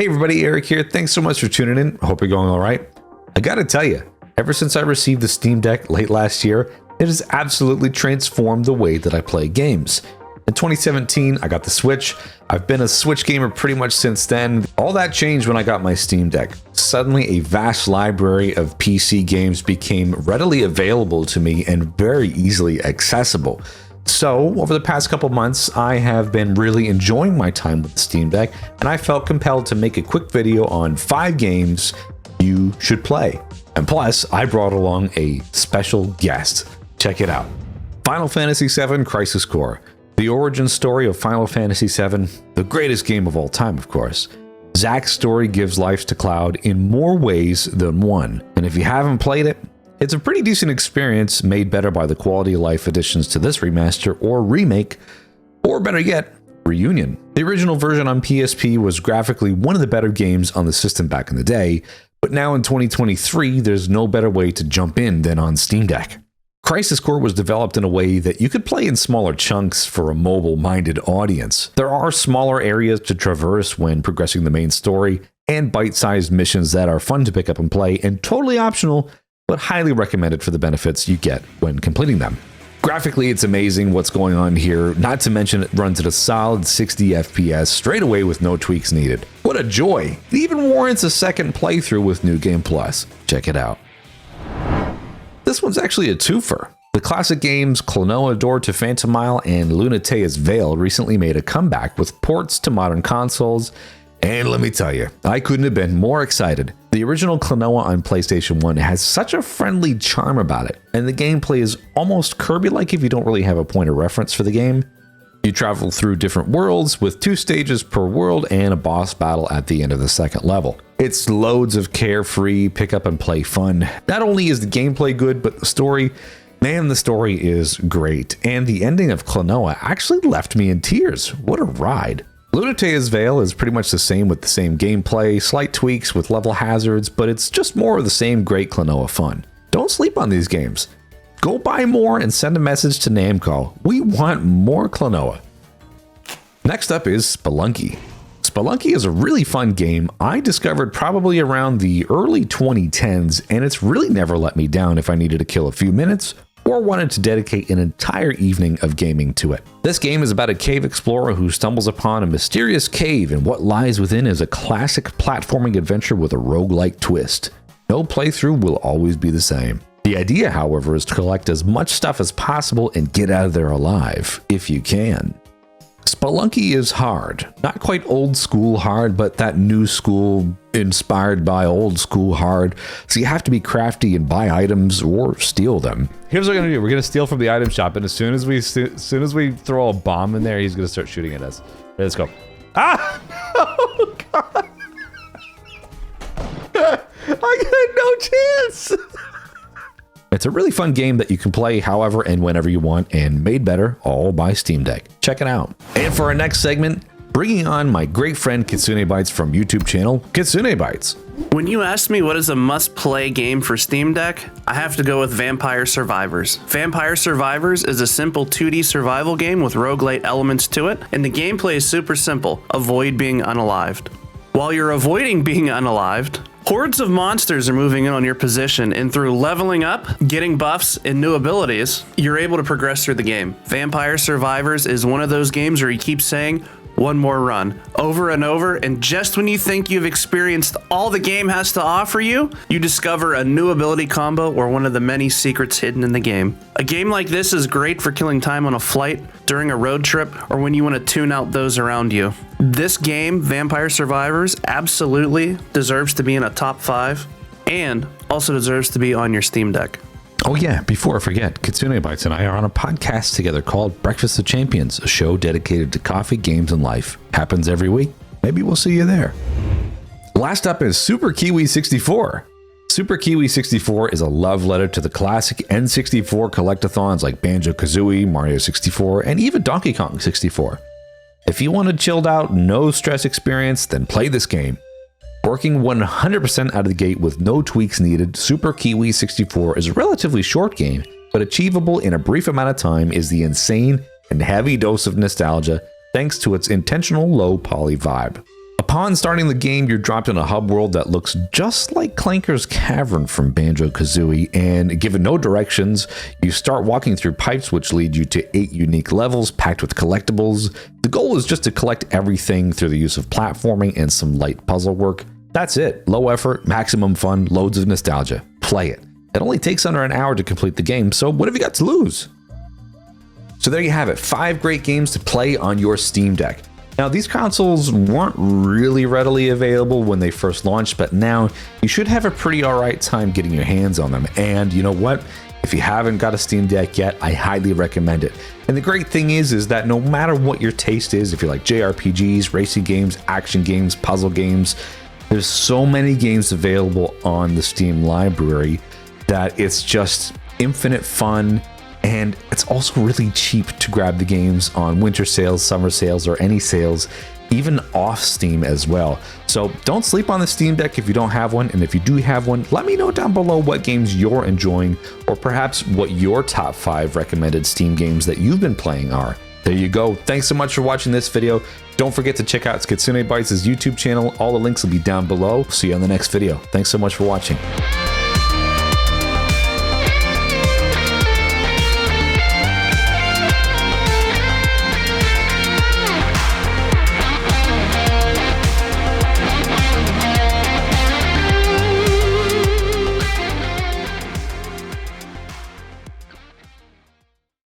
Hey everybody, Eric here. Thanks so much for tuning in. Hope you're going all right. I gotta tell you, ever since I received the Steam Deck late last year, it has absolutely transformed the way that I play games. In 2017, I got the Switch. I've been a Switch gamer pretty much since then. All that changed when I got my Steam Deck. Suddenly, a vast library of PC games became readily available to me and very easily accessible. So, over the past couple months, I have been really enjoying my time with the Steam Deck, and I felt compelled to make a quick video on 5 games you should play. And plus, I brought along a special guest. Check it out. Final Fantasy VII Crisis Core. The origin story of Final Fantasy VII, the greatest game of all time, of course. Zack's story gives life to Cloud in more ways than one, and if you haven't played it, it's a pretty decent experience made better by the quality of life additions to this remaster or remake, or better yet, reunion. The original version on PSP was graphically one of the better games on the system back in the day, but now in 2023, there's no better way to jump in than on Steam Deck. Crisis Core was developed in a way that you could play in smaller chunks for a mobile-minded audience. There are smaller areas to traverse when progressing the main story, and bite-sized missions that are fun to pick up and play, and totally optional, but highly recommended for the benefits you get when completing them. Graphically, it's amazing what's going on here, not to mention it runs at a solid 60 FPS straight away with no tweaks needed. What a joy! It even warrants a second playthrough with New Game Plus. Check it out. This one's actually a twofer. The classic games Clonoa Door to Phantomile and Lunatea's Veil recently made a comeback with ports to modern consoles, and let me tell you, I couldn't have been more excited. The original Clonoa on PlayStation 1 has such a friendly charm about it, and the gameplay is almost Kirby-like if you don't really have a point of reference for the game. You travel through different worlds with 2 stages per world and a boss battle at the end of the second level. It's loads of carefree pick up and play fun. Not only is the gameplay good, but the story, man, the story is great. And the ending of Clonoa actually left me in tears. What a ride. Lunatea's Veil is pretty much the same with the same gameplay, slight tweaks with level hazards, but it's just more of the same great Clonoa fun. Don't sleep on these games. Go buy more and send a message to Namco. We want more Clonoa. Next up is Spelunky. Spelunky is a really fun game I discovered probably around the early 2010s, and it's really never let me down if I needed to kill a few minutes or wanted to dedicate an entire evening of gaming to it. This game is about a cave explorer who stumbles upon a mysterious cave, and what lies within is a classic platforming adventure with a roguelike twist. No playthrough will always be the same. The idea, however, is to collect as much stuff as possible and get out of there alive, if you can. Spelunky is hard. Not quite old school hard, but that new school inspired by old school hard. So you have to be crafty and buy items or steal them. Here's what we're gonna do. We're gonna steal from the item shop, and as soon as we throw a bomb in there, he's gonna start shooting at us. Ready, let's go. Ah! Oh god! I got no chance. It's a really fun game that you can play however and whenever you want, and made better all by Steam Deck. Check it out. And for our next segment, bringing on my great friend Kitsune Bites from YouTube channel Kitsune Bites. When you ask me what is a must-play game for Steam Deck, I have to go with Vampire Survivors. Vampire Survivors is a simple 2D survival game with roguelite elements to it, and the gameplay is super simple. Avoid being unalived. While you're avoiding being unalived, hordes of monsters are moving in on your position, and through leveling up, getting buffs, and new abilities, you're able to progress through the game. Vampire Survivors is one of those games where you keep saying, one more run, over and over, and just when you think you've experienced all the game has to offer you, you discover a new ability combo or one of the many secrets hidden in the game. A game like this is great for killing time on a flight, during a road trip, or when you want to tune out those around you. This game, Vampire Survivors, absolutely deserves to be in a top 5, and also deserves to be on your Steam Deck. Oh yeah, before I forget, Kitsune Bites and I are on a podcast together called Breakfast of Champions, a show dedicated to coffee, games, and life. Happens every week. Maybe we'll see you there. Last up is Super Kiwi 64. Super Kiwi 64 is a love letter to the classic N64 collectathons like Banjo-Kazooie, Mario 64, and even Donkey Kong 64. If you want a chilled out, no stress experience, then play this game. Working 100% out of the gate with no tweaks needed, Super Kiwi 64 is a relatively short game, but achievable in a brief amount of time is the insane and heavy dose of nostalgia thanks to its intentional low poly vibe. A Upon starting the game, you're dropped in a hub world that looks just like Clanker's Cavern from Banjo-Kazooie, and given no directions, you start walking through pipes which lead you to 8 unique levels packed with collectibles. The goal is just to collect everything through the use of platforming and some light puzzle work. That's it. Low effort, maximum fun, loads of nostalgia. Play it. It only takes under an hour to complete the game, so what have you got to lose? So there you have it, 5 great games to play on your Steam Deck. Now, these consoles weren't really readily available when they first launched, but now you should have a pretty alright time getting your hands on them. And you know what? If you haven't got a Steam Deck yet, I highly recommend it. And the great thing is that no matter what your taste is, if you like JRPGs, racing games, action games, puzzle games, there's so many games available on the Steam library that it's just infinite fun. And it's also really cheap to grab the games on winter sales, summer sales, or any sales, even off Steam as well. So don't sleep on the Steam Deck if you don't have one. And if you do have one, let me know down below what games you're enjoying, or perhaps what your top 5 recommended Steam games that you've been playing are. There you go. Thanks so much for watching this video. Don't forget to check out Skitsune Bytes' YouTube channel. All the links will be down below. See you on the next video. Thanks so much for watching.